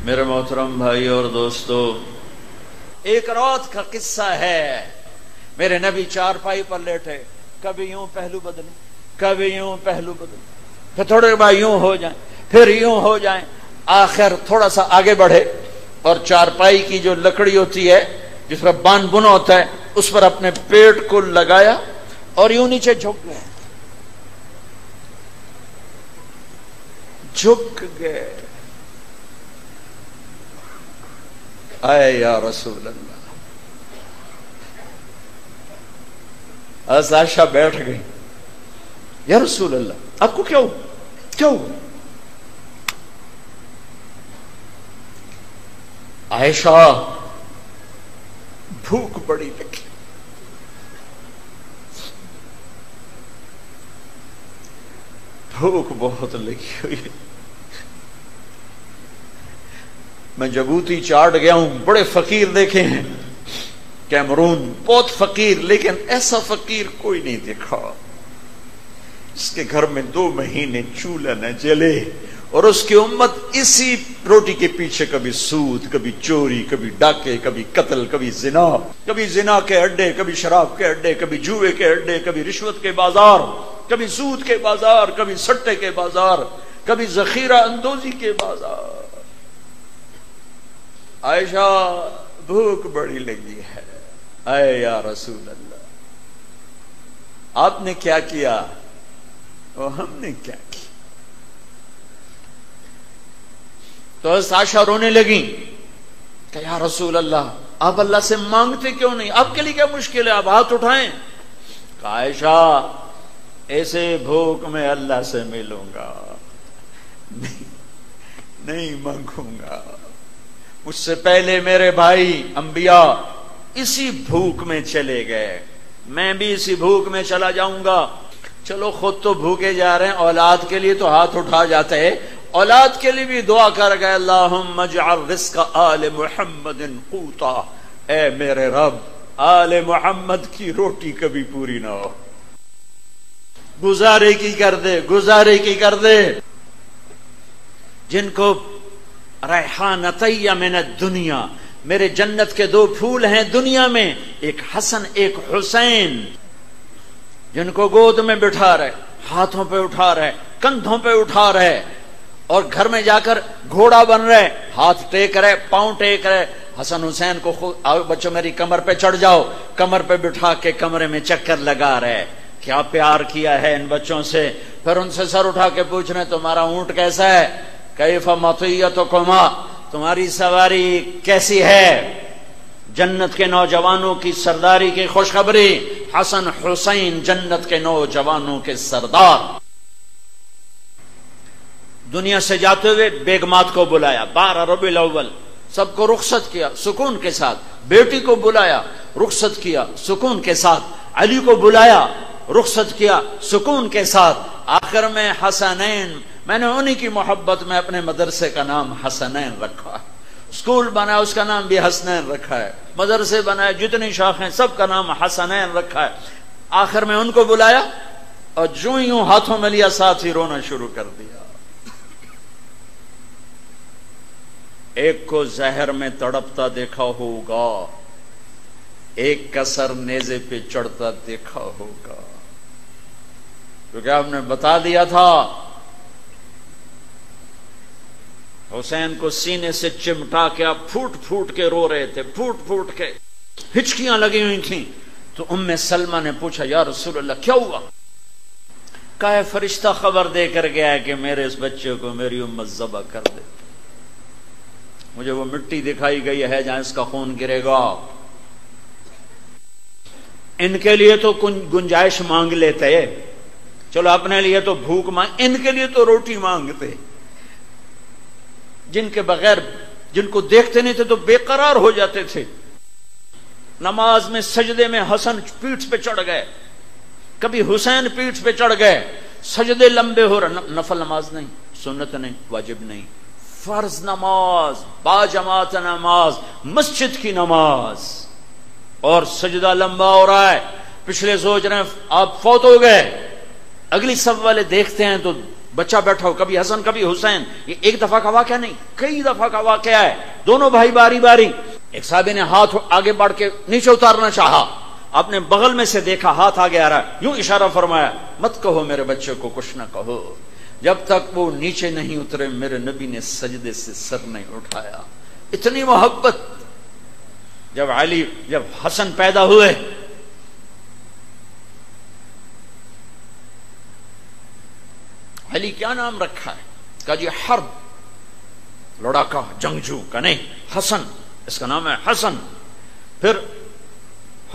میرے محترم بھائی اور دوستو، ایک رات کا قصہ ہے۔ میرے نبی چارپائی پر لیٹے، کبھی یوں پہلو بدلے، کبھی یوں پہلو بدلے، پھر تھوڑے بعد یوں ہو جائیں، پھر یوں ہو جائیں، آخر تھوڑا سا آگے بڑھے اور چارپائی کی جو لکڑی ہوتی ہے جس پر بان بنا ہوتا ہے اس پر اپنے پیٹ کو لگایا اور یوں نیچے جھک گئے، جھک گئے۔ اے یا رسول اللہ، عائشہ بیٹھ گئی، یا رسول اللہ آپ کو کیا ہوا، کیا ہوا؟ عائشہ بھوک بڑی لگی، بھوک بہت لگی ہوئی، میں جبوتی چاٹ گیا ہوں، بڑے فقیر دیکھے ہیں کیمرون، بہت فقیر، لیکن ایسا فقیر کوئی نہیں دیکھا اس کے گھر میں 2 مہینے چولہا نہ جلے اور اس کی امت اسی روٹی کے پیچھے کبھی سود، کبھی چوری، کبھی ڈاکے، کبھی قتل، کبھی زنا کے اڈے، کبھی شراب کے اڈے، کبھی جوئے کے اڈے، کبھی رشوت کے بازار، کبھی سود کے بازار، کبھی سٹے کے بازار، کبھی ذخیرہ اندوزی کے بازار۔ عائشہ بھوک بڑی لگی ہے، اے یا رسول اللہ آپ نے کیا کیا اور ہم نے کیا کیا؟ تو عائشہ رونے لگی کہ یا رسول اللہ آپ اللہ سے مانگتے کیوں نہیں؟ آپ کے لیے کیا مشکل ہے، آپ ہاتھ اٹھائیں۔ کہ عائشہ ایسے بھوک میں اللہ سے ملوں گا نہیں مانگوں گا، مجھ سے پہلے میرے بھائی انبیاء اسی بھوک میں چلے گئے، میں بھی اسی بھوک میں چلا جاؤں گا۔ چلو خود تو بھوکے جا رہے ہیں، اولاد کے لیے تو ہاتھ اٹھا جاتے ہیں، اولاد کے لیے بھی دعا کر گئے، اللہم اجعل رزق آل محمد قوتا، اے میرے رب آل محمد کی روٹی کبھی پوری نہ ہو، گزارے کی کر دے، گزارے کی کر دے۔ جن کو ریحانتی من الدنیا، میرے جنت کے 2 پھول ہیں دنیا میں، ایک حسن ایک حسین، جن کو گود میں بٹھا رہے، ہاتھوں پہ اٹھا رہے، کندھوں پہ اٹھا رہے، اور گھر میں جا کر گھوڑا بن رہے، ہاتھ ٹیک رہے، پاؤں ٹیک رہے۔ حسن حسین کو خود آؤ بچوں میری کمر پہ چڑھ جاؤ، کمر پہ بٹھا کے کمرے میں چکر لگا رہے، کیا پیار کیا ہے ان بچوں سے۔ پھر ان سے سر اٹھا کے پوچھ رہے تمہارا اونٹ کیسا ہے، کیف مطیتکما، تمہاری سواری کیسی ہے۔ جنت کے نوجوانوں کی سرداری کی خوشخبری، حسن حسین جنت کے نوجوانوں کے سردار۔ دنیا سے جاتے ہوئے بیگمات کو بلایا، 12 ربیع الاول، سب کو رخصت کیا سکون کے ساتھ، بیٹی کو بلایا رخصت کیا سکون کے ساتھ، علی کو بلایا رخصت کیا سکون کے ساتھ۔ آخر میں حسنین، میں نے انہی کی محبت میں اپنے مدرسے کا نام حسنین رکھا ہے، اسکول بنا اس کا نام بھی حسنین رکھا ہے، مدرسے بنائے جتنی شاخیں سب کا نام حسنین رکھا ہے۔ آخر میں ان کو بلایا اور جو یوں ہاتھوں میں لیا ساتھ ہی رونا شروع کر دیا۔ ایک کو زہر میں تڑپتا دیکھا ہوگا، ایک کا سر نیزے پہ چڑھتا دیکھا ہوگا، کیونکہ آپ نے بتا دیا تھا حسین کو سینے سے چمٹا کے آپ پھوٹ پھوٹ کے رو رہے تھے، پھوٹ پھوٹ کے ہچکیاں لگی ہوئی تھیں۔ تو ام سلمہ نے پوچھا یا رسول اللہ کیا ہوا؟ کہا فرشتہ خبر دے کر گیا ہے کہ میرے اس بچے کو میری امت ذبح کر دے، مجھے وہ مٹی دکھائی گئی ہے جہاں اس کا خون گرے گا۔ ان کے لیے تو گنجائش مانگ لیتے، چلو اپنے لیے تو بھوک مانگ، ان کے لیے تو روٹی مانگتے، جن کے بغیر، جن کو دیکھتے نہیں تھے تو بے قرار ہو جاتے تھے۔ نماز میں سجدے میں حسن پیٹھ پہ چڑھ گئے، کبھی حسین پیٹھ پہ چڑھ گئے، سجدے لمبے ہو رہے، نفل نماز نہیں، سنت نہیں، واجب نہیں، فرض نماز، با جماعت نماز، مسجد کی نماز، اور سجدہ لمبا ہو رہا ہے۔ پچھلے سوچ رہے ہیں آپ فوت ہو گئے، اگلی صف والے دیکھتے ہیں تو بچہ بیٹھا ہو، کبھی حسن کبھی حسین، یہ ایک دفعہ کا واقعہ نہیں، کئی دفعہ کا واقعہ ہے. دونوں بھائی باری باری. ایک صحابی نے ہاتھ آگے بڑھ کے نیچے اتارنا چاہا، اپنے بغل میں سے دیکھا ہاتھ آگے آ رہا ہے، یوں اشارہ فرمایا مت کہو میرے بچے کو کچھ نہ کہو. جب تک وہ نیچے نہیں اترے میرے نبی نے سجدے سے سر نہیں اٹھایا. اتنی محبت. جب حسن پیدا ہوئے، علی کیا نام رکھا ہے؟ کہا جی حرب، لڑاکا جنگجو کا نہیں، حسن اس کا نام ہے حسن. پھر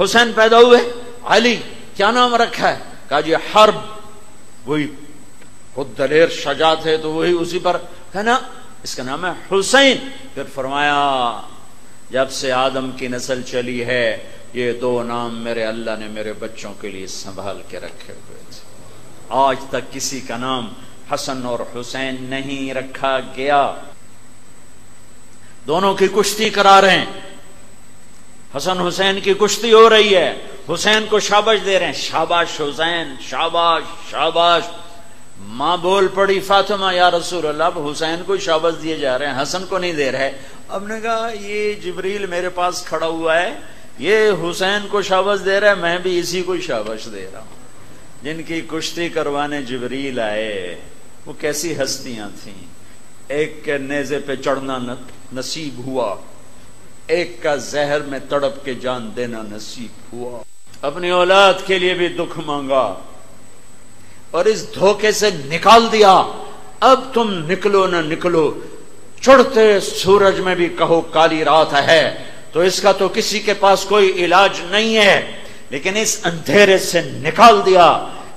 حسین پیدا ہوئے، علی کیا نام رکھا ہے؟ کہا جی حرب، وہی خود دلیر شجاعت ہے تو وہی اسی پر ہے نا، اس کا نام ہے حسین. پھر فرمایا جب سے آدم کی نسل چلی ہے یہ دو نام میرے اللہ نے میرے بچوں کے لیے سنبھال کے رکھے ہوئے تھے. آج تک کسی کا نام حسن اور حسین نہیں رکھا گیا. دونوں کی کشتی کرا رہے ہیں، حسن حسین کی کشتی ہو رہی ہے، حسین کو شاباش دے رہے ہیں، شاباش حسین، شاباش شاباش. ماں بول پڑی فاطمہ یا رسول اللہ، اب حسین کو شاباش دیے جا رہے ہیں، حسن کو نہیں دے رہے. اب نے کہا یہ جبریل میرے پاس کھڑا ہوا ہے، یہ حسین کو شاباش دے رہا ہے، میں بھی اسی کو شاباش دے رہا ہوں. جن کی کشتی کروانے جبریل آئے وہ کیسی ہستیاں تھیں. ایک کے نیزے پہ چڑھنا نصیب ہوا، ایک کا زہر میں تڑپ کے جان دینا نصیب ہوا. اپنی اولاد کے لیے بھی دکھ مانگا اور اس دھوکے سے نکال دیا. اب تم نکلو نہ نکلو، چڑھتے سورج میں بھی کہو کالی رات ہے، تو اس کا تو کسی کے پاس کوئی علاج نہیں ہے. لیکن اس اندھیرے سے نکال دیا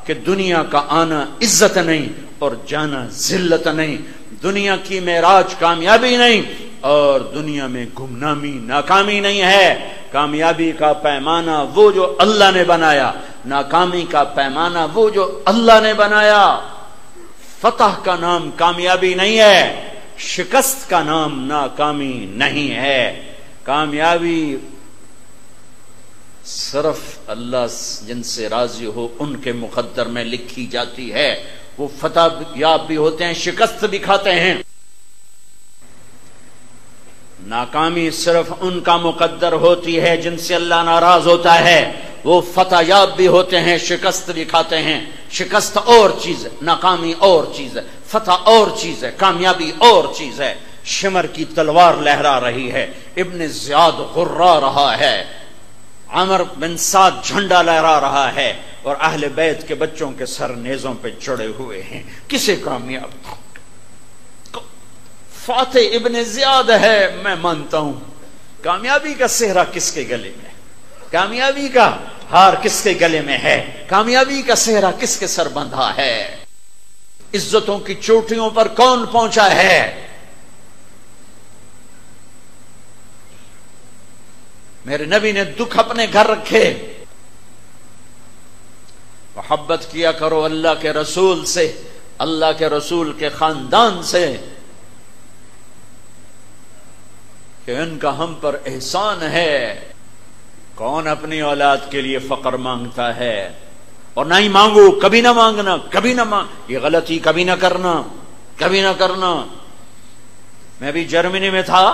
کہ دنیا کا آنا عزت نہیں اور جانا ذلت نہیں، دنیا کی معراج کامیابی نہیں اور دنیا میں گمنامی ناکامی نہیں ہے. کامیابی کا پیمانہ وہ جو اللہ نے بنایا، ناکامی کا پیمانہ وہ جو اللہ نے بنایا. فتح کا نام کامیابی نہیں ہے، شکست کا نام ناکامی نہیں ہے. کامیابی صرف اللہ جن سے راضی ہو ان کے مقدر میں لکھی جاتی ہے. وہ فتح یاب بھی ہوتے ہیں، شکست بھی کھاتے ہیں. ناکامی صرف ان کا مقدر ہوتی ہے جن سے اللہ ناراض ہوتا ہے. وہ فتح یاب بھی ہوتے ہیں، شکست بھی کھاتے ہیں. شکست اور چیز ہے، ناکامی اور چیز ہے، فتح اور چیز ہے، کامیابی اور چیز ہے. شمر کی تلوار لہرا رہی ہے، ابن زیاد غرا رہا ہے، عمر بن سعد جھنڈا لہرا رہا ہے، اور اہل بیت کے بچوں کے سر نیزوں پہ چڑھے ہوئے ہیں. کسے کامیاب؟ فاتح ابن زیاد ہے. میں مانتا ہوں کامیابی کا صحرا کس کے گلے میں، کامیابی کا ہار کس کے گلے میں ہے، کامیابی کا صحرا کس کے سر بندھا ہے، عزتوں کی چوٹیوں پر کون پہنچا ہے. میرے نبی نے دکھ اپنے گھر رکھے. محبت کیا کرو اللہ کے رسول سے، اللہ کے رسول کے خاندان سے، کہ ان کا ہم پر احسان ہے. کون اپنی اولاد کے لیے فقر مانگتا ہے؟ اور نہ ہی مانگو، کبھی نہ مانگنا، کبھی نہ مانگ، یہ غلطی کبھی نہ کرنا، کبھی نہ کرنا. میں بھی جرمنی میں تھا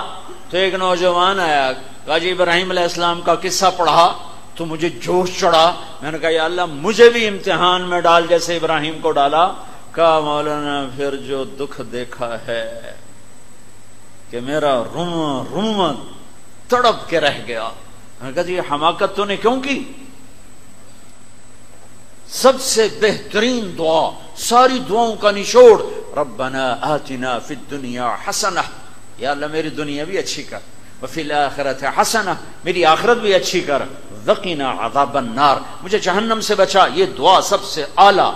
تو ایک نوجوان آیا، کہا جی ابراہیم علیہ السلام کا قصہ پڑھا تو مجھے جوش چڑھا. میں نے کہا یا اللہ مجھے بھی امتحان میں ڈال جیسے ابراہیم کو ڈالا. کہا مولانا پھر جو دکھ دیکھا ہے کہ میرا روما تڑپ کے رہ گیا. میں نے کہا جی حماقت تو نے کیوں کی؟ سب سے بہترین دعا، ساری دعاؤں کا نچوڑ، ربنا آتنا فی الدنیا حسنہ، یا اللہ میری دنیا بھی اچھی کر، وفی الآخرۃ حسنہ، میری آخرت بھی اچھی کر، وقنا عذاب النار، مجھے جہنم سے بچا. یہ دعا سب سے اعلیٰ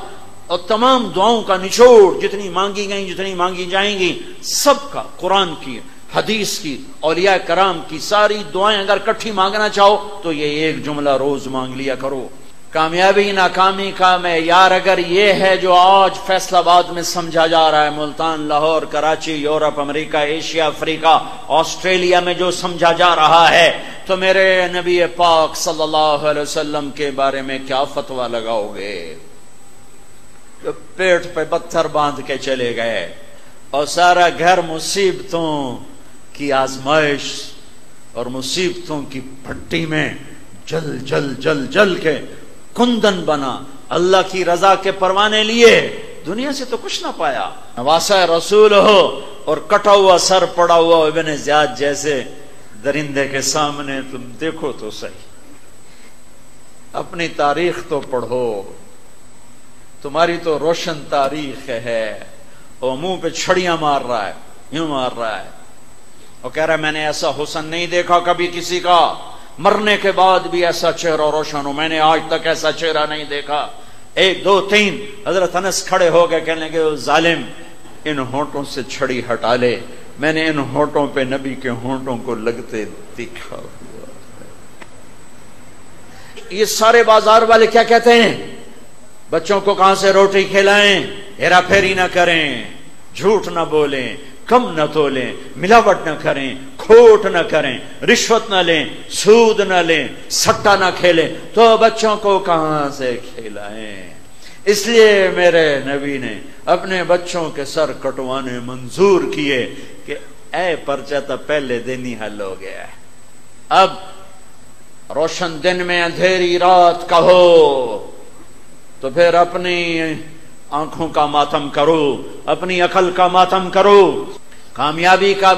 اور تمام دعاؤں کا نچوڑ، جتنی مانگی گئیں جتنی مانگی جائیں گی، سب کا، قرآن کی، حدیث کی، اولیاء کرام کی ساری دعائیں اگر کٹھی مانگنا چاہو تو یہ ایک جملہ روز مانگ لیا کرو. کامیابی ناکامی کا معیار اگر یہ ہے جو آج فیصل آباد میں سمجھا جا رہا ہے، ملتان، لاہور، کراچی، یورپ، امریکہ، ایشیا، افریقہ، آسٹریلیا میں جو سمجھا جا رہا ہے، تو میرے نبی پاک صلی اللہ علیہ وسلم کے بارے میں کیا فتویٰ لگاؤ گے؟ پیٹ پہ پتھر باندھ کے چلے گئے اور سارا گھر مصیبتوں کی آزمائش اور مصیبتوں کی بھٹی میں جل جل جل جل کے کندن بنا. اللہ کی رضا کے پروانے لیے دنیا سے تو کچھ نہ پایا. نواسہ رسول ہو اور کٹا ہوا سر پڑا ہوا ابن زیاد جیسے درندے کے سامنے تم دیکھو تو صحیح. اپنی تاریخ تو پڑھو, تمہاری تو روشن تاریخ ہے. اور منہ پہ چھڑیاں مار رہا ہے, یوں مار رہا ہے اور کہہ رہا ہے میں نے ایسا حسن نہیں دیکھا کبھی کسی کا, مرنے کے بعد بھی ایسا چہرہ روشن ہو, میں نے آج تک ایسا چہرہ نہیں دیکھا. 1 2 3 حضرت انس کھڑے ہو گئے, کہنے لگے ظالم ان ہونٹوں سے چھڑی ہٹا لے, میں نے ان ہونٹوں پہ نبی کے ہونٹوں کو لگتے دیکھا. یہ سارے بازار والے کیا کہتے ہیں, بچوں کو کہاں سے روٹی کھلائیں, ہیرا پھیری نہ کریں, جھوٹ نہ بولیں, کم نہ تولیں, ملاوٹ نہ کریں, کھوٹ نہ کریں, رشوت نہ لیں, سود نہ لیں, سٹا نہ کھیلیں, تو بچوں کو کہاں سے کھلائیں. اس لیے میرے نبی نے اپنے بچوں کے سر کٹوانے منظور کیے کہ اے پرچہ تو پہلے دن ہی حل ہو گیا ہے, اب روشن دن میں اندھیری رات کا ہو تو پھر اپنی آنکھوں کا ماتم کرو, اپنی عقل کا ماتم کرو. کامیابی کا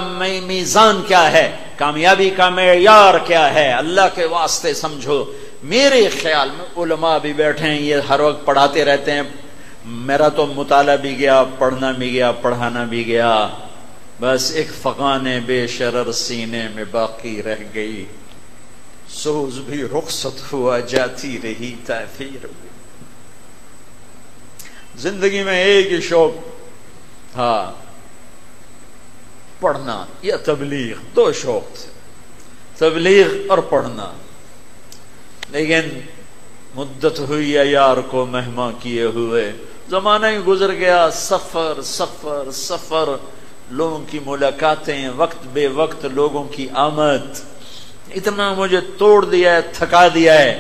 میزان کیا ہے, کامیابی کا معیار کیا ہے, اللہ کے واسطے سمجھو. میرے خیال میں علماء بھی بیٹھے ہیں, یہ ہر وقت پڑھاتے رہتے ہیں, میرا تو مطالعہ بھی گیا, پڑھنا بھی گیا, پڑھانا بھی گیا, بس ایک فغان بے شرر سینے میں باقی رہ گئی, سوز بھی رخصت ہوا جاتی رہی تاثیر. زندگی میں ایک ہی شوق تھا, پڑھنا یا تبلیغ, 2 شوق تھے, تبلیغ اور پڑھنا. لیکن مدت ہوئی یار کو مہمان کیے ہوئے, زمانہ ہی گزر گیا, سفر سفر سفر, لوگوں کی ملاقاتیں, وقت بے وقت لوگوں کی آمد, اتنا مجھے توڑ دیا ہے, تھکا دیا ہے,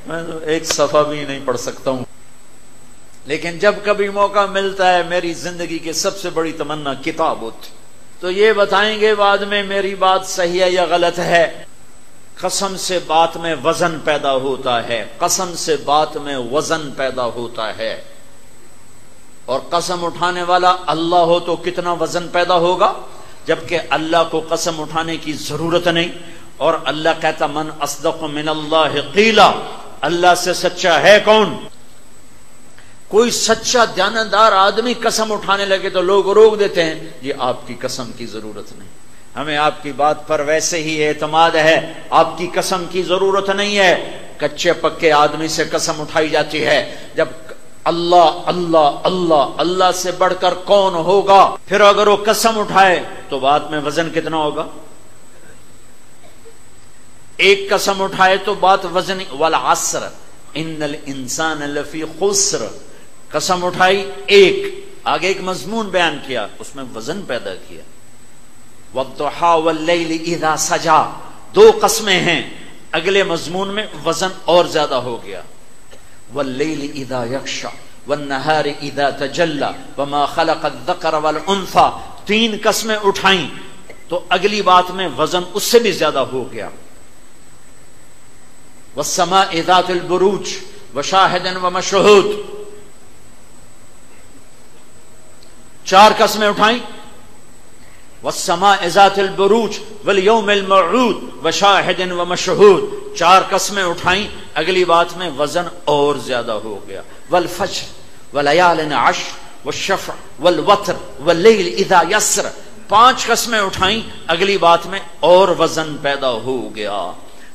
میں تو ایک صفحہ بھی نہیں پڑھ سکتا ہوں. لیکن جب کبھی موقع ملتا ہے, میری زندگی کی سب سے بڑی تمنا کتاب ہوتی, تو یہ بتائیں گے بعد میں میری بات صحیح ہے یا غلط ہے. قسم سے بات میں وزن پیدا ہوتا ہے, قسم سے بات میں وزن پیدا ہوتا ہے. اور قسم اٹھانے والا اللہ ہو تو کتنا وزن پیدا ہوگا, جبکہ اللہ کو قسم اٹھانے کی ضرورت نہیں. اور اللہ کہتا من اصدق من اللہ قیلا, اللہ سے سچا ہے کون. کوئی سچا دیانتدار آدمی قسم اٹھانے لگے تو لوگ روک دیتے ہیں, یہ آپ کی قسم کی ضرورت نہیں, ہمیں آپ کی بات پر ویسے ہی اعتماد ہے, آپ کی قسم کی ضرورت نہیں ہے. کچے پکے آدمی سے قسم اٹھائی جاتی ہے, جب اللہ اللہ اللہ اللہ سے بڑھ کر کون ہوگا. پھر اگر وہ قسم اٹھائے تو بات میں وزن کتنا ہوگا. ایک قسم اٹھائے تو بات وزن, والعصر ان الانسان لفی خسر, قسم اٹھائی ایک, آگے ایک مضمون بیان کیا, اس میں وزن پیدا کیا. والضحى واللیل اذا سجا, 2 قسمیں ہیں, اگلے مضمون میں وزن اور زیادہ ہو گیا. واللیل اذا یغشی والنہار اذا تجلی وما خلق الذکر والانثى, 3 قسمیں اٹھائیں تو اگلی بات میں وزن اس سے بھی زیادہ ہو گیا. والسماء ذات البروج وشاہد ومشہود, 4 قسمیں اٹھائیں. والسماء ذات البروج والیوم الموعود وشاہد ومشہود, 4 قسمیں اٹھائیں, اگلی بات میں وزن اور زیادہ ہو گیا. والفجر ولیال عشر والشفع والوتر واللیل اذا یسر, 5 قسمیں اٹھائیں, اگلی بات میں اور وزن پیدا ہو گیا.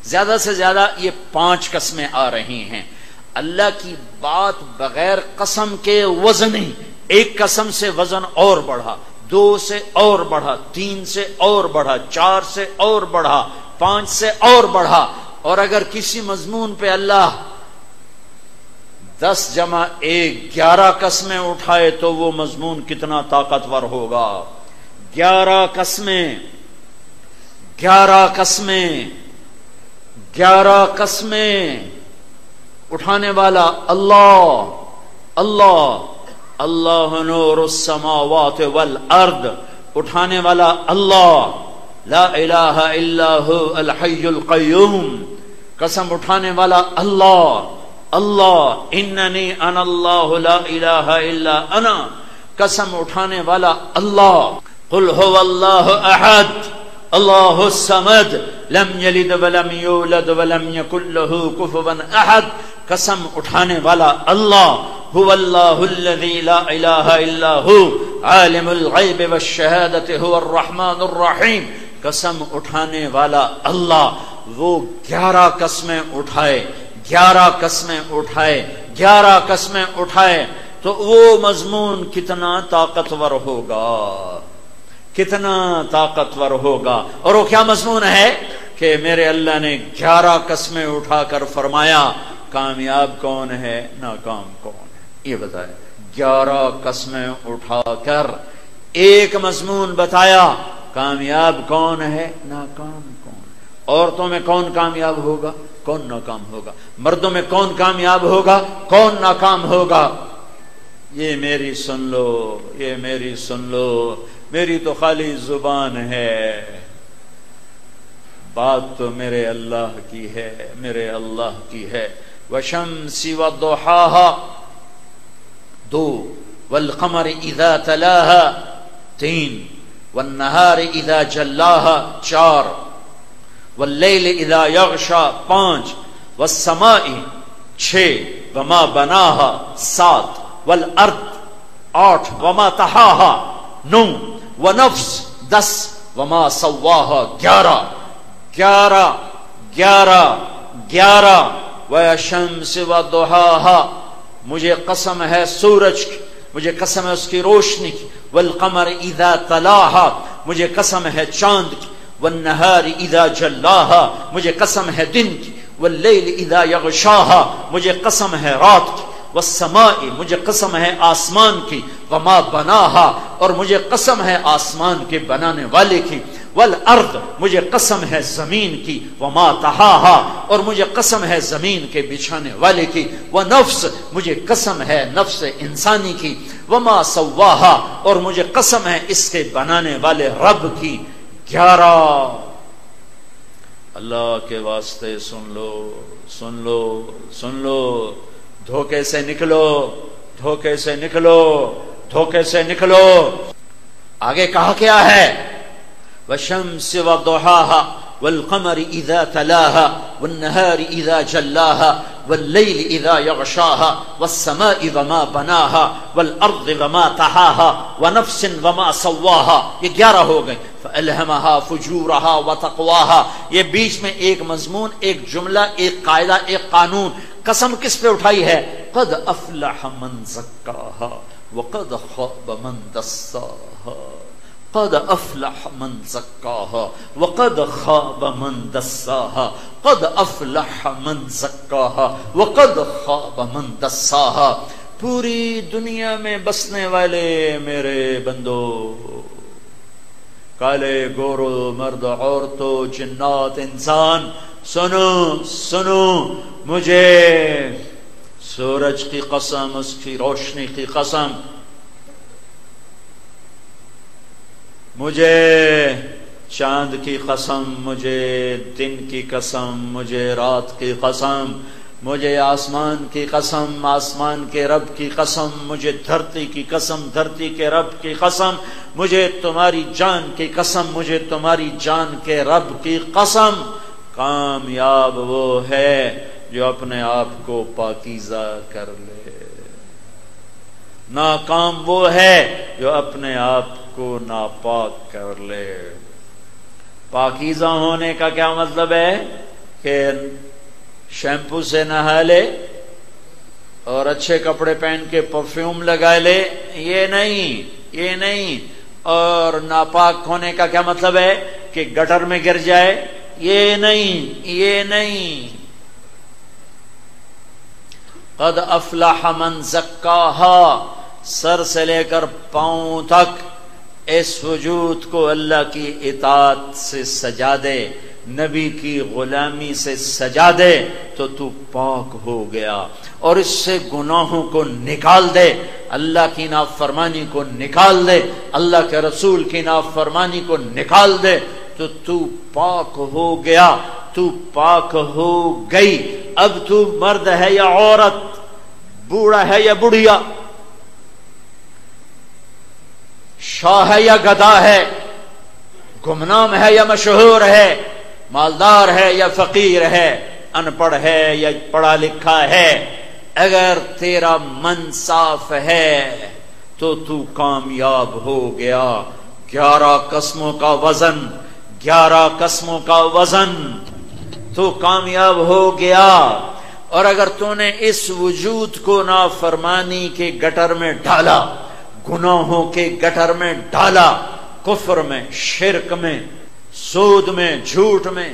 زیادہ سے زیادہ یہ 5 قسمیں آ رہی ہیں. اللہ کی بات بغیر قسم کے وزن نہیں, ایک قسم سے وزن اور بڑھا, 2 سے اور بڑھا, 3 سے اور بڑھا, 4 سے اور بڑھا, 5 سے اور بڑھا. اور اگر کسی مضمون پہ اللہ 10 جمع 1 11 قسمیں اٹھائے تو وہ مضمون کتنا طاقتور ہوگا. 11 قسمیں 11 قسمیں 11 قسمیں اٹھانے والا اللہ اللہ اللہ نور السماوات والارض، اٹھانے والا اللہ، لا الہ الا ہو الحی القیوم، قسم اٹھانے والا اللہ، اللہ اننی انا اللہ لا الہ الا انا، قسم اٹھانے والا اللہ، قل هو اللہ احد اللہ الصمد لم یلد ولم یولد ولم یکن له کفوا احد، قسم اٹھانے والا اللہ، هو اللہ الذی لا الہ الا هو عالم الغیب والشہادۃ هو الرحمن الرحیم، قسم اٹھانے والا اللہ، وہ 11 قسمیں اٹھائے، 11 قسمیں اٹھائے، 11 قسمیں اٹھائے، تو وہ مضمون کتنا طاقتور ہوگا، کتنا طاقتور ہوگا۔ اور وہ کیا مضمون ہے کہ میرے اللہ نے 11 قسمیں اٹھا کر فرمایا کامیاب کون ہے، ناکام کون ہے، یہ بتایا۔ 11 قسمیں اٹھا کر ایک مضمون بتایا، کامیاب کون ہے، ناکام کون ہے۔ عورتوں میں کون کامیاب ہوگا، کون ناکام ہوگا، مردوں میں کون کامیاب ہوگا، کون ناکام ہوگا، یہ میری سن لو، یہ میری سن لو، میری تو خالی زبان ہے، بات تو میرے اللہ کی ہے، میرے اللہ کی ہے۔ وَشَمْسِ وَضُحَاهَا 2، وَالْقَمَرِ إِذَا تَلَاهَا 3، وَالنَّهَارِ إِذَا جَلَّاهَا 4، وَاللَّيْلِ إِذَا يَغْشَى 5، وَالسَّمَاءِ 6، وَمَا بَنَاهَا 7، وَالْأَرْضِ 8، وَمَا طَحَاهَا 9، وَنَفْسٍ 10، وَمَا سَوَّاهَا 11، 11، وَالشَّمْسِ وَضُحَاهَا، مجھے قسم ہے سورج کی، مجھے قسم ہے اس کی روشنی کی، وَالْقَمَرِ إِذَا تَلَاهَا، مجھے قسم ہے چاند کی، وَالنَّهَارِ إِذَا جَلَّاهَا، مجھے قسم ہے دن کی، وَاللَّيْلِ إِذَا يَغْشَاهَا، مجھے قسم ہے رات کی، وَالسَّمَاءِ، مجھے قسم ہے آسمان کی، وَمَا بَنَاهَا، اور مجھے قسم ہے آسمان کے بنانے والے کی، وَالْأَرْض، مجھے قسم ہے زمین کی، وَمَا طَحَاهَا، اور مجھے قسم ہے زمین کے بچھانے والے کی، وَنَفْسٍ، مجھے قسم ہے نفس انسانی کی، وَمَا سَوَّاهَا، اور مجھے قسم ہے اس کے بنانے والے رب کی۔ 11۔ اللہ کے واسطے سن لو، سن لو، سن لو، دھوکے سے نکلو، دھوکے سے نکلو، دھوکے سے نکلو۔ آگے کہا کیا ہے؟ وَالشَّمْسِ وَضُحَاهَا وَالْقَمَرِ إِذَا تَلَاهَا وَالنَّهَارِ إِذَا جَلَّاهَا وَاللَّيْلِ إِذَا يَغْشَاهَا وَالسَّمَاءِ وَمَا بَنَاهَا وَالْأَرْضِ وَمَا طَحَاهَا وَنَفْسٍ وَمَا سَوَّاهَا، یہ 11 ہو گئے۔ فَأَلْهَمَهَا فُجُورَهَا وَتَقْوَاهَا، یہ بیچ میں ایک مضمون، ایک جملہ، ایک قاعدہ، ایک قانون۔ قسم کس پہ اٹھائی ہے؟ قد افلح من زکاها وقد خاب من دساها، قد افلح من زکاها وقد خاب من دساها، قد افلح من زکاها وقد خاب من دساها۔ پوری دنیا میں بسنے والے میرے بندو، کالے گورو، مرد عورتوں، جنات انسان، سنو سنو، مجھے سورج کی قسم، اس کی روشنی کی قسم، مجھے چاند کی قسم، مجھے دن کی قسم، مجھے رات کی قسم، مجھے آسمان کی قسم، آسمان کے رب کی قسم، مجھے دھرتی کی قسم، دھرتی کے رب کی قسم، مجھے تمہاری جان کی قسم، مجھے تمہاری جان کے رب کی قسم۔ کامیاب وہ ہے جو اپنے آپ کو پاکیزہ کر لے، ناکام وہ ہے جو اپنے آپ کو ناپاک کر لے۔ پاکیزہ ہونے کا کیا مطلب ہے؟ کہ شیمپو سے نہا لے اور اچھے کپڑے پہن کے پرفیوم لگا لے، یہ نہیں، یہ نہیں۔ اور ناپاک ہونے کا کیا مطلب ہے؟ کہ گٹر میں گر جائے، یہ نہیں، یہ نہیں۔ قد افلح من زکاها، سر سے لے کر پاؤں تک اس وجود کو اللہ کی اطاعت سے سجا دے، نبی کی غلامی سے سجا دے، تو تو پاک ہو گیا، اور اس سے گناہوں کو نکال دے اللہ کی نافرمانی کو نکال دے، اللہ کے رسول کی نافرمانی کو نکال دے، تو پاک ہو گیا، تو پاک ہو گئی۔ اب تو مرد ہے یا عورت، بوڑھا ہے یا بڑھیا، شاہ ہے یا گدھا ہے، گمنام ہے یا مشہور ہے، مالدار ہے یا فقیر ہے، ان پڑھ ہے یا پڑھا لکھا ہے، اگر تیرا من صاف ہے تو کامیاب ہو گیا۔ 11 قسموں کا وزن، 11 قسموں کا وزن، تو کامیاب ہو گیا۔ اور اگر تو نے اس وجود کو نافرمانی کے گٹر میں ڈالا، گناہوں کے گٹر میں ڈالا، کفر میں، شرک میں، سود میں، جھوٹ میں،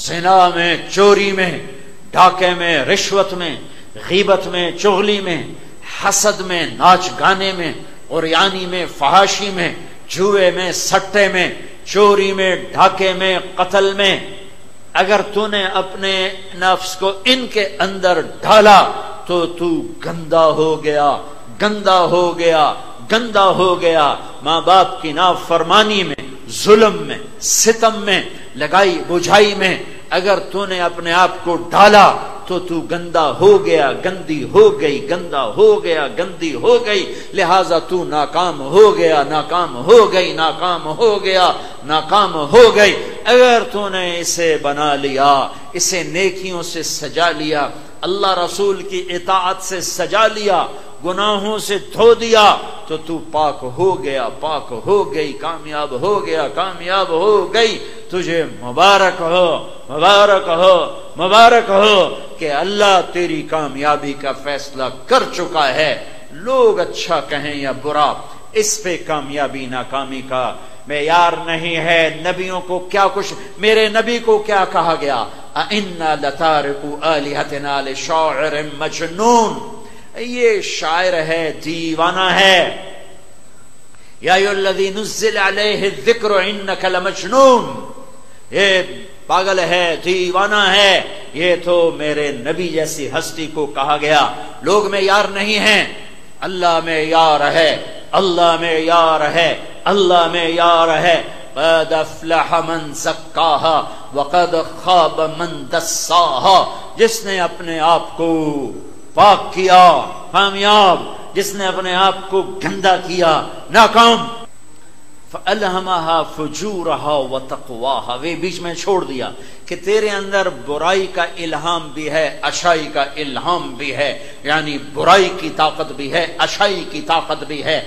زنا میں، چوری میں، ڈاکے میں، رشوت میں، غیبت میں، چغلی میں، حسد میں، ناچ گانے میں، عریانی میں، فحاشی میں، جوئے میں، سٹے میں، چوری میں، ڈاکے میں، قتل میں، اگر تو نے اپنے نفس کو ان کے اندر ڈالا تو گندا ہو گیا، گندا ہو گیا، گندا ہو گیا۔ ماں باپ کی نافرمانی میں، ظلم میں، ستم میں، لگائی بجھائی میں اگر تو نے اپنے آپ کو ڈالا تو گندا ہو گیا، گندی ہو گئی، گندا ہو گیا، گندی ہو گئی، لہذا تو ناکام ہو گیا، ناکام ہو گئی، ناکام ہو گیا، ناکام ہو گئی۔ اگر تو نے اسے بنا لیا، اسے نیکیوں سے سجا لیا، اللہ رسول کی اطاعت سے سجا لیا، گناہوں سے دھو دیا، تو پاک ہو گیا، پاک ہو گئی، کامیاب ہو گیا، کامیاب ہو گئی۔ تجھے مبارک ہو، مبارک ہو، مبارک ہو کہ اللہ تیری کامیابی کا فیصلہ کر چکا ہے۔ لوگ اچھا کہیں یا برا، اس پہ کامیابی ناکامی کا معیار نہیں ہے۔ نبیوں کو کیا کچھ، میرے نبی کو کیا کہا گیا؟ اِنَّا لَتَارِكُ آلِهَتِنَا لِشَاعِرٍ مَجْنُونٍ، یہ شاعر ہے، دیوانہ ہے۔ یا ایھا الذی نزل علیہ الذکر انک لمجنون، یہ پاگل ہے، دیوانہ ہے۔ یہ تو میرے نبی جیسی ہستی کو کہا گیا۔ لوگ میں یار نہیں ہیں، اللہ میں یار ہے، اللہ میں یار ہے، اللہ میں یار ہے۔ قد افلح من زکاہا وقد خاب من دساہا، جس نے اپنے آپ کو پاک کیا کامیاب، جس نے اپنے آپ کو گندا کیا ناکام۔ فَأَلْهَمَهَا فُجُورَهَا وَتَقْوَاهَا، وہ بیچ میں چھوڑ دیا کہ تیرے اندر برائی کا الہام بھی ہے، اچھائی کا الہام بھی ہے، یعنی برائی کی طاقت بھی ہے، اچھائی کی طاقت بھی ہے۔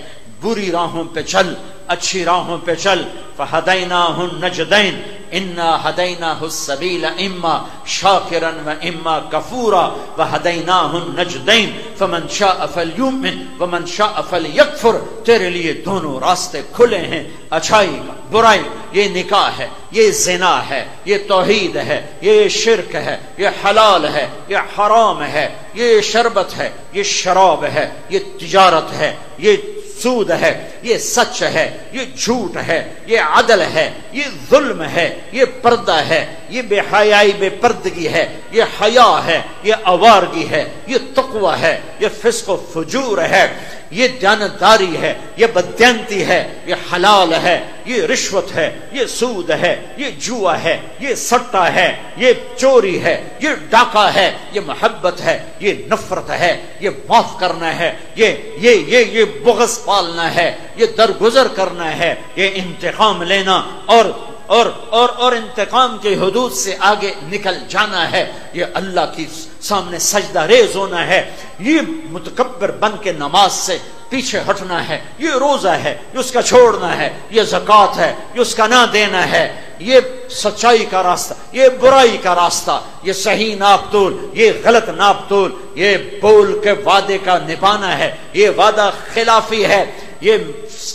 بری راہوں پہ چل، اچھی راہوں پہ چل۔ فَهَدَيْنَاهُ النَّجْدَيْنِ اِنَّا هَدَيْنَاهُ السَّبِيلَ إِمَّا شَاكِرًا وَإِمَّا كَفُورًا وَهَدَيْنَاهُ النَّجْدَيْنِ فَمَنْ شَاءَ فَلْيُؤْمِنْ وَمَنْ شَاءَ فَلْيَكْفُرْ، تیرے لیے دونوں راستے کھلے ہیں، اچھائی کا، برائی۔ یہ نکاح ہے، یہ زنا ہے، یہ توحید ہے، یہ شرک ہے، یہ حلال ہے، یہ حرام ہے، یہ شربت ہے، یہ شراب ہے، یہ تجارت ہے، یہ سود ہے، یہ سچ ہے، یہ جھوٹ ہے، یہ عدل ہے، یہ ظلم ہے، یہ پردہ ہے، یہ بے حیائی بے پردگی ہے، یہ حیا ہے، یہ آوارگی ہے، یہ تقوی ہے، یہ فسق و فجور ہے، یہ دیانتداری ہے، یہ بددیانتی ہے، یہ حلال ہے، یہ رشوت ہے، یہ سود ہے، یہ جوا ہے، یہ سٹا ہے، یہ چوری ہے، یہ ڈاکہ ہے، یہ محبت ہے، یہ نفرت ہے، یہ معاف کرنا ہے، یہ بغض پالنا ہے، یہ درگزر کرنا ہے، یہ انتقام لینا اور انتقام کے حدود سے آگے نکل جانا ہے، یہ اللہ کی سامنے سجدہ ریز ہونا ہے، یہ متکبر بن کے نماز سے پیچھے ہٹنا ہے، یہ روزہ ہے، یہ اس کا چھوڑنا ہے، یہ زکوٰۃ ہے، یہ اس کا نہ دینا ہے، یہ سچائی کا راستہ، یہ برائی کا راستہ، یہ صحیح ناپ تول، یہ غلط ناپ تول، یہ بول کے وعدے کا نبھانا ہے، یہ وعدہ خلافی ہے، یہ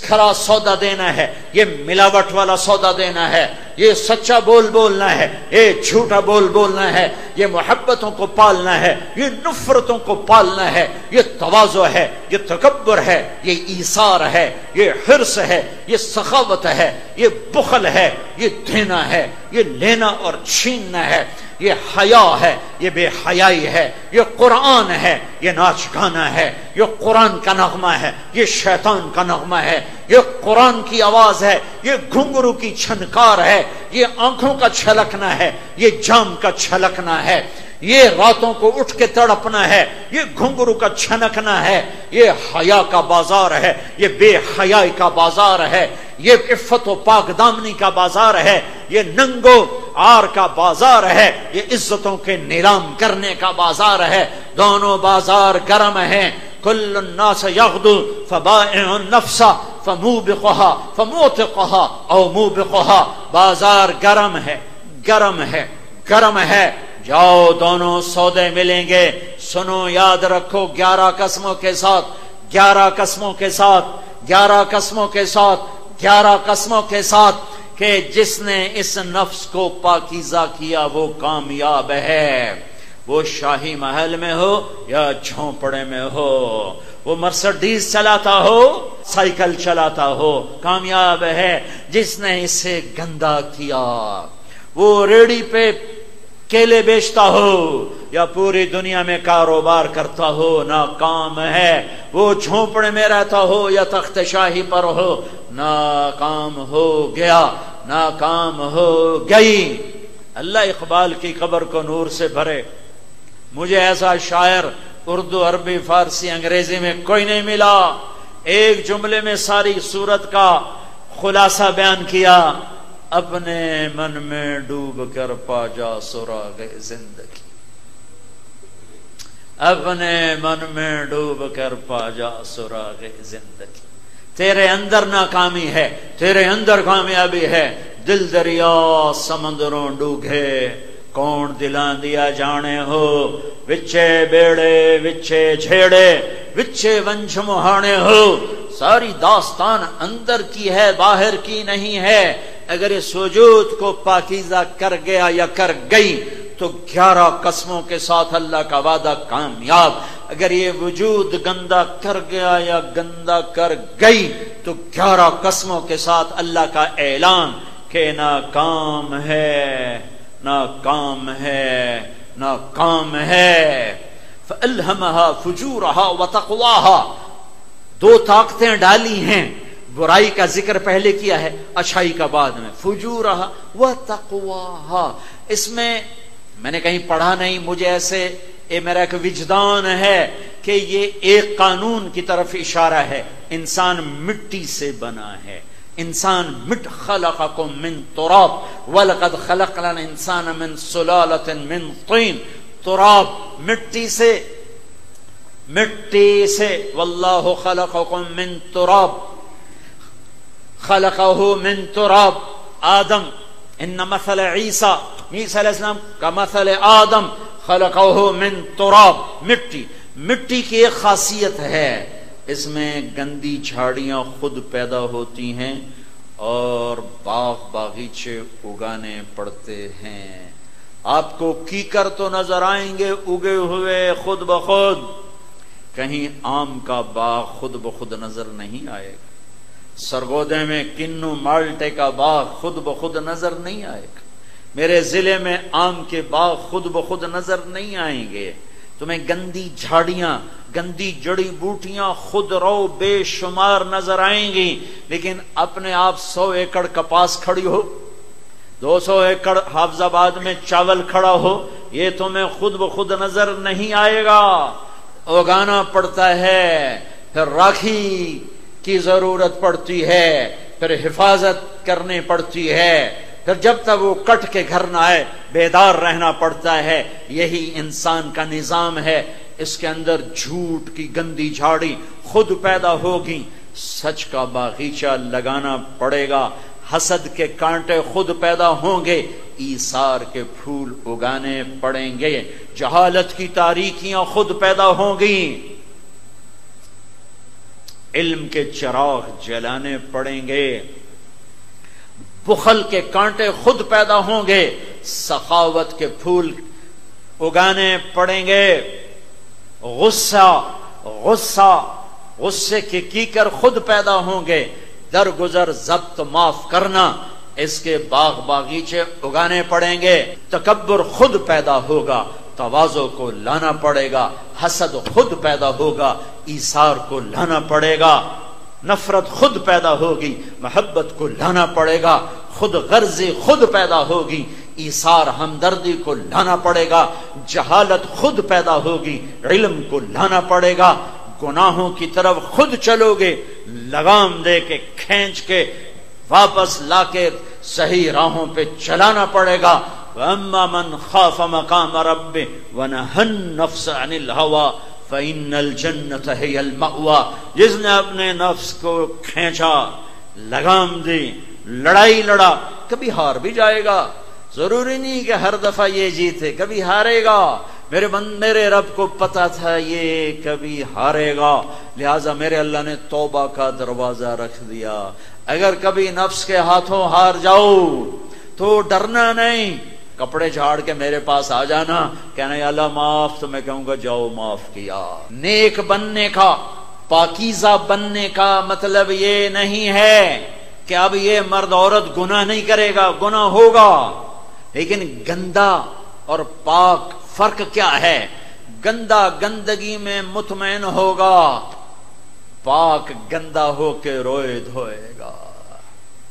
کھرا سودا دینا ہے، یہ ملاوٹ والا سودا دینا ہے، یہ سچا بول بولنا ہے، یہ جھوٹا بول بولنا ہے، یہ محبتوں کو پالنا ہے، یہ نفرتوں کو پالنا ہے، یہ تواضع ہے، یہ تکبر ہے، یہ ایثار ہے، یہ حرص ہے، یہ سخاوت ہے، یہ بخل ہے، یہ دینا ہے، یہ لینا اور چھیننا ہے، یہ حیا ہے، یہ بے حیائی ہے، یہ قرآن ہے، یہ ناچ گانا ہے، یہ قرآن کا نغمہ ہے، یہ شیطان کا نغمہ ہے، یہ قرآن کی آواز ہے، یہ گھنگرو کی چھنکار ہے، یہ آنکھوں کا چھلکنا ہے، یہ جام کا چھلکنا ہے، یہ راتوں کو اٹھ کے تڑپنا ہے، یہ گھنگرو کا چھنکنا ہے، یہ حیا کا بازار ہے، یہ بے حیائی کا بازار ہے، یہ عفت و پاک دامنی کا بازار ہے، یہ ننگو عار کا بازار ہے، یہ عزتوں کے نیلام کرنے کا بازار ہے۔ دونوں بازار گرم ہیں۔ کل الناس یغدو فبائع النفس فموبقها فموتقها او موبقها۔ بازار گرم ہے، گرم ہے، گرم ہے۔ جاؤ دونوں سودے ملیں گے۔ سنو یاد رکھو 11 قسموں کے ساتھ، 11 قسموں کے ساتھ، 11 قسموں کے ساتھ، 11 قسموں کے ساتھ کہ جس نے اس نفس کو پاکیزہ کیا وہ کامیاب ہے۔ وہ شاہی محل میں ہو یا جھونپڑے میں ہو، وہ مرسڈیز چلاتا ہو، سائیکل چلاتا ہو، کامیاب ہے۔ جس نے اسے گندا کیا، وہ ریڑھی پہ کیلے بیچتا ہو یا پوری دنیا میں کاروبار کرتا ہو، ناکام ہے۔ وہ جھونپڑے میں رہتا ہو یا تخت شاہی پر ہو، ناکام ہو گیا، ناکام ہو گئی۔ اللہ اقبال کی قبر کو نور سے بھرے۔ مجھے ایسا شاعر اردو، عربی، فارسی، انگریزی میں کوئی نہیں ملا۔ ایک جملے میں ساری صورت کا خلاصہ بیان کیا۔ اپنے من میں ڈوب کر پا جا سراغ زندگی، اپنے من میں ڈوب کر پا جا سراغ زندگی۔ تیرے اندر ناکامی ہے، تیرے اندر کامیابی ہے۔ دل دریا سمندروں ڈوبے، کون دلاں دیا جانے ہو۔ وچے بیڑے وچے جھیڑے، وچے ونج مہانے ہو۔ ساری داستان اندر کی ہے، باہر کی نہیں ہے۔ اگر اس وجود کو پاکیزہ کر گیا یا کر گئی تو 11 قسموں کے ساتھ اللہ کا وعدہ کامیاب۔ اگر یہ وجود گندا کر گیا یا گندا کر گئی تو 11 قسموں کے ساتھ اللہ کا اعلان کہ ناکام ہے، ناکام ہے، ناکام ہے۔ فَأَلْهَمَهَا فُجُورَهَا وَتَقْوَاهَا۔ 2 طاقتیں ڈالی ہیں۔ برائی کا ذکر پہلے کیا ہے، اچھائی کا بعد میں۔ فجورها وتقواها، اس میں نے کہیں پڑھا نہیں، مجھے ایسے میرا ایک وجدان ہے کہ یہ ایک قانون کی طرف اشارہ ہے۔ انسان مٹی سے بنا ہے، انسان خلقکم من تراب وَلَقَدْ خَلَقْنَا الْإِنسَانَ مِن سُلَالَةٍ مِن طِينٍ۔ تراب، مٹی سے، مٹی سے۔ وَاللَّهُ خَلَقَكُم مِن تُرَاب خلقہ من تراب۔ آدم، ان مثل عیسیٰ، عیسیٰ علیہ السلام کا مثل آدم خلقہ من تراب۔ مٹی، مٹی کی ایک خاصیت ہے، اس میں گندی جھاڑیاں خود پیدا ہوتی ہیں اور باغ باغیچے اگانے پڑتے ہیں۔ آپ کو کیکر تو نظر آئیں گے اگے ہوئے خود بخود، کہیں آم کا باغ خود بخود نظر نہیں آئے گا۔ سرگودے میں کنو مالٹے کا باغ خود بخود نظر نہیں آئے گا۔ میرے ضلع میں آم کے باغ خود بخود نظر نہیں آئیں گے۔ تمہیں گندی جھاڑیاں، گندی جڑی بوٹیاں خود رو بے شمار نظر آئیں گی، لیکن اپنے آپ 100 ایکڑ کپاس کھڑی ہو، 200 ایکڑ حافظ آباد میں چاول کھڑا ہو، یہ تمہیں خود بخود نظر نہیں آئے گا۔ اگانا پڑتا ہے، پھر راکھی کی ضرورت پڑتی ہے، پھر حفاظت کرنی پڑتی ہے، پھر جب تک وہ کٹ کے گھر نہ آئے بیدار رہنا پڑتا ہے۔ یہی انسان کا نظام ہے۔ اس کے اندر جھوٹ کی گندی جھاڑی خود پیدا ہوگی، سچ کا باغیچہ لگانا پڑے گا، حسد کے کانٹے خود پیدا ہوں گے، ایثار کے پھول اگانے پڑیں گے، جہالت کی تاریکیاں خود پیدا ہوں گی، علم کے چراغ جلانے پڑیں گے، بخل کے کانٹے خود پیدا ہوں گے، سخاوت کے پھول اگانے پڑیں گے، غصے کے کیکر خود پیدا ہوں گے، درگزر ضبط معاف کرنا اس کے باغ باغیچے اگانے پڑیں گے، تکبر خود پیدا ہوگا، تواضع کو لانا پڑے گا، حسد خود پیدا ہوگا، ایثار کو لانا پڑے گا، نفرت خود پیدا ہوگی، محبت کو لانا پڑے گا، خود غرضی خود پیدا ہوگی، ایثار ہمدردی کو لانا پڑے گا، جہالت خود پیدا ہوگی، علم کو لانا پڑے گا، گناہوں کی طرف خود چلو گے، لگام دے کے کھینچ کے واپس لا کے صحیح راہوں پہ چلانا پڑے گا۔ وَأَمَّا مَنْ خَافَ مَقَامَ رَبِّهِ وَنَهَى النَّفْسَ عَنِ الْهَوَىٰ فَإِنَّ الْجَنَّةَ هِيَ الْمَأْوَىٰ، جس نے اپنے نفس کو کھینچا، لگام دی، لڑائی لڑا، کبھی ہار بھی جائے گا، ضروری نہیں کہ ہر دفعہ یہ جیتے، کبھی ہارے گا، میرے رب کو پتا تھا یہ کبھی ہارے گا، لہذا میرے اللہ نے توبہ کا دروازہ رکھ دیا۔ اگر کبھی نفس کے ہاتھوں ہار جاؤ تو ڈرنا نہیں، کپڑے جھاڑ کے میرے پاس آ جانا، کہنا یا اللہ معاف، تو میں کہوں گا جاؤ معاف کیا۔ نیک بننے کا، پاکیزہ بننے کا مطلب یہ نہیں ہے کہ اب یہ مرد عورت گناہ نہیں کرے گا، گناہ ہوگا، لیکن گندا اور پاک فرق کیا ہے؟ گندا گندگی میں مطمئن ہوگا، پاک گندا ہو کے روئے دھوئے گا،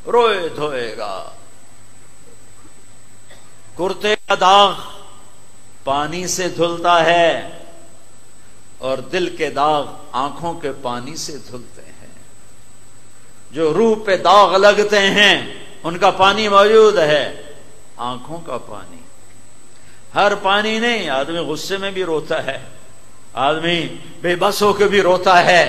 روئے دھوئے گا۔ کرتے کا داغ پانی سے دھلتا ہے اور دل کے داغ آنکھوں کے پانی سے دھلتے ہیں۔ جو روح پہ داغ لگتے ہیں ان کا پانی موجود ہے، آنکھوں کا پانی، ہر پانی نہیں۔ آدمی غصے میں بھی روتا ہے، آدمی بے بس ہو کے بھی روتا ہے۔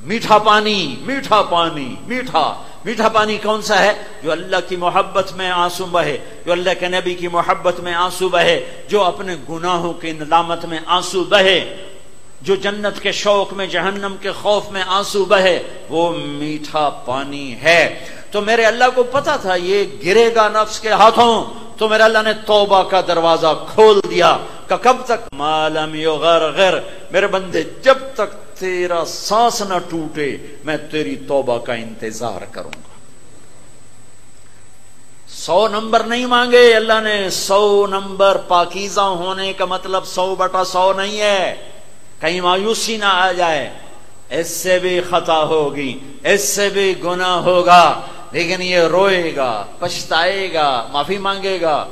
میٹھا پانی، میٹھا پانی، میٹھا پانی کون سا ہے؟ جو اللہ کی محبت میں آنسو بہے، جو اللہ کے نبی کی محبت میں آنسو بہے، جو اپنے گناہوں کی ندامت میں آنسو بہے، جو جنت کے شوق میں، جہنم کے خوف میں آنسو بہے، وہ میٹھا پانی ہے۔ تو میرے اللہ کو پتا تھا یہ گرے گا نفس کے ہاتھوں، تو میرے اللہ نے توبہ کا دروازہ کھول دیا کہ کب تک؟ ما لم یغرغر، میرے بندے جب تک تیرا سانس نہ ٹوٹے میں تیری توبہ کا انتظار کروں گا۔ 100 نمبر نہیں مانگے اللہ نے، 100 نمبر پاکیزہ ہونے کا مطلب 100/100 نہیں ہے، کہیں مایوسی نہ آ جائے، اس سے بھی خطا ہوگی، اس سے بھی گناہ ہوگا، لیکن یہ روئے گا، پچھتائے گا، معافی مانگے گا،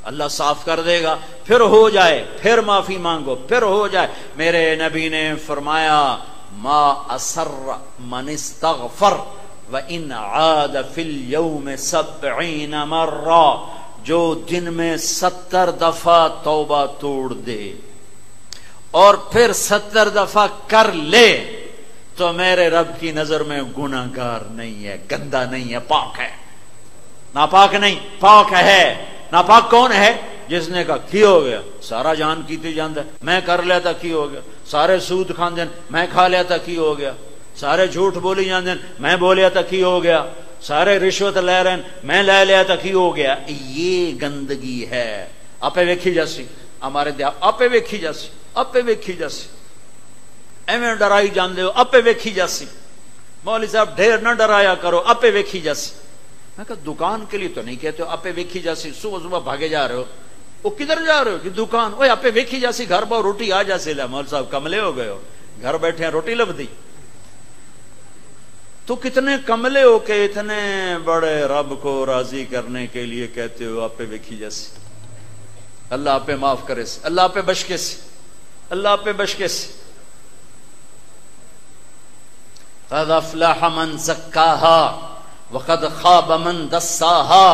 اللہ صاف کر دے گا، پھر ہو جائے، پھر معافی مانگو، پھر ہو جائے۔ میرے نبی نے فرمایا ما اسر من استغفر وان عاد فی اليوم 70 مرہ، جو دن میں 70 دفعہ توبہ توڑ دے اور پھر 70 دفعہ کر لے تو میرے رب کی نظر میں گناہگار نہیں ہے، گندا نہیں ہے، پاک ہے، ناپاک نہیں، پاک ہے۔ ناپاک کون ہے؟ جس نے کہا کی ہو گیا، سارا جان کیتی جاندہ ہے، میں کر لیا تھا کی ہو گیا، سارے سود کھاندے میں کھا لیا تھا کی ہو گیا، سارے جھوٹ بولی جاندے میں بولیا تھا کی ہو گیا، سارے رشوت لے رہے میں لے لیا تھا کی ہو گیا۔ یہ گندگی ہے۔ آپ ویکھی جاسی ہمارے دیا، آپ ویکھی جاسی، آپ ویکھی جاسی، ایویں ڈرائی جاندے ہو، آپ ویکھی جاسی، مولوی صاحب ڈھیر نہ ڈرایا کرو، آپ ویکھی جاسی۔ میں کہا دکان کے لیے تو نہیں کہتے ہو، آپ ویکھی جاسی، صبح صبح بھاگے جا رہے ہو، وہ کدھر جا رہے ہو؟ کہ دکان، اوے آپ ویکھی جاسی، گھر باؤ روٹی آ جاسی۔ لے مول صاحب کملے ہو گئے ہو، گھر بیٹھے ہیں روٹی لب دی، تو کتنے کملے ہو کہ اتنے بڑے رب کو راضی کرنے کے لیے کہتے ہو آپ ویکھی جاسی۔ اللہ آپ معاف کرے سی، اللہ آپ بشکے سی، اللہ آپ بشکے سی۔ قد افلح من زکاہا وقد خواب من دساہا،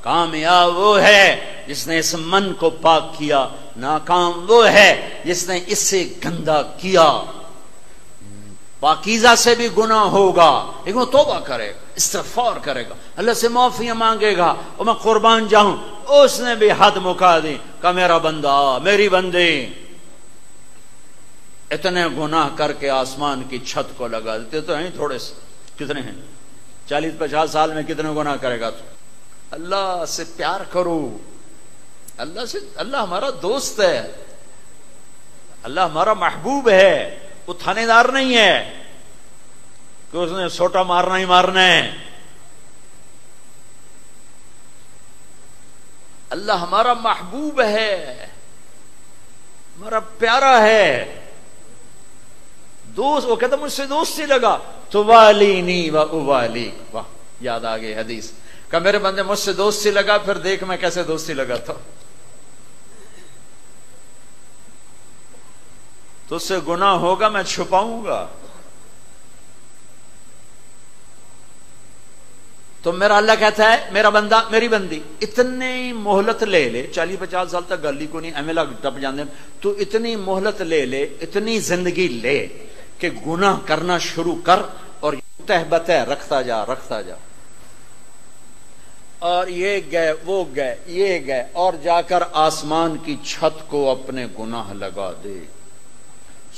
کامیاب وہ ہے جس نے اس من کو پاک کیا، ناکام وہ ہے جس نے اس سے گندا کیا۔ پاکیزہ سے بھی گناہ ہوگا لیکن وہ توبہ کرے گا، استغفار کرے گا، اللہ سے معافی مانگے گا، اور میں قربان جاؤں اس نے بھی حد مکا دی کہ میرا بندہ، میری بندی اتنے گناہ کر کے آسمان کی چھت کو لگا دیتے تو ہیں تھوڑے سے، کتنے ہیں 40-50 سال میں کتنے گناہ کرے گا تو؟ اللہ سے پیار کرو، اللہ سے، اللہ ہمارا دوست ہے، اللہ ہمارا محبوب ہے، وہ تھانے دار نہیں ہے کہ اس نے سوٹا مارنا ہی مارنا ہے۔ اللہ ہمارا محبوب ہے، ہمارا پیارا ہے دوست. وہ کہتا مجھ سے دوستی لگا تو والینی و اوالی. واہ، یاد آ گئی حدیث کہ میرے بندے مجھ سے دوستی لگا، پھر دیکھ میں کیسے دوستی لگا تھا. تو اس سے گناہ ہوگا میں چھپاؤں گا. تو میرا اللہ کہتا ہے میرا بندہ میری بندی اتنی مہلت لے لے، 40-50 سال تک گلی کو نہیں ایملا ٹپ جانے، تو اتنی مہلت لے لے، اتنی زندگی لے کہ گناہ کرنا شروع کر اور تہبت رکھتا جا رکھتا جا. اور یہ گئے وہ گئے یہ گئے، اور جا کر آسمان کی چھت کو اپنے گناہ لگا دے.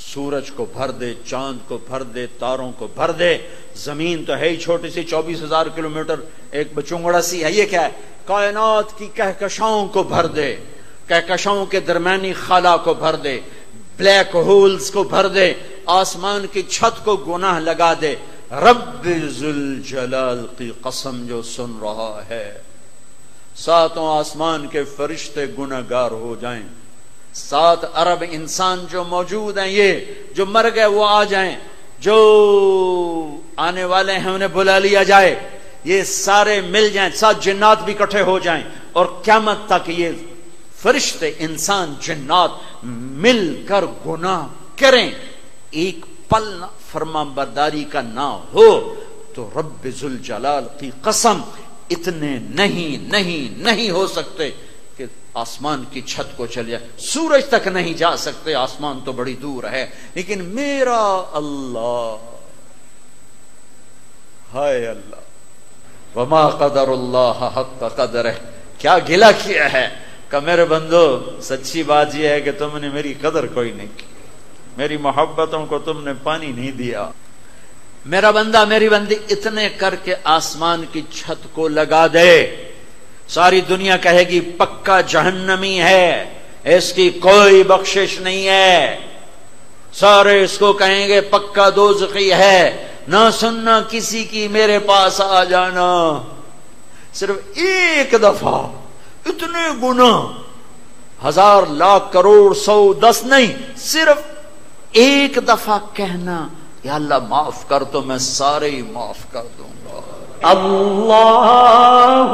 سورج کو بھر دے، چاند کو بھر دے، تاروں کو بھر دے. زمین تو ہے ہی چھوٹی سی، 24,000 کلومیٹر ایک بچونگڑا سی ہے. یہ کیا ہے؟ کائنات کی کہکشاؤں کو بھر دے، کہکشاؤں کے درمیانی خلا کو بھر دے، بلیک ہولز کو بھر دے، آسمان کی چھت کو گناہ لگا دے. رب ذوالجلال کی قسم جو سن رہا ہے، 7 آسمان کے فرشتے گنہگار ہو جائیں، 7 ارب انسان جو موجود ہیں، یہ جو مر گئے وہ آ جائیں، جو آنے والے ہیں انہیں بلا لیا جائے، یہ سارے مل جائیں، 7 جنات بھی اکٹھے ہو جائیں، اور قیامت تک یہ فرشتے انسان جنات مل کر گناہ کریں، ایک پل نہ فرما برداری کا نہ ہو، تو رب ذوالجلال کی قسم اتنے نہیں ہو سکتے کہ آسمان کی چھت کو چل جائے. سورج تک نہیں جا سکتے، آسمان تو بڑی دور ہے، لیکن میرا اللہ، ہائے اللہ، وما قدر اللہ حق قدرہ. کیا گلہ کیا ہے کہ میرے بندو سچی بات یہ ہے کہ تم نے میری قدر کوئی نہیں کی، میری محبتوں کو تم نے پانی نہیں دیا. میرا بندہ میری بندی اتنے کر کے آسمان کی چھت کو لگا دے، ساری دنیا کہے گی پکا جہنمی ہے، اس کی کوئی بخشش نہیں ہے. سارے اس کو کہیں گے پکا دوزخی ہے، نہ سننا کسی کی، میرے پاس آ جانا. صرف ایک دفعہ اتنے گناہ، 1000 لاکھ کروڑ 100 10 نہیں، صرف ایک دفعہ کہنا یا اللہ معاف کر تو میں سارے ہی معاف کر دوں گا. اللہ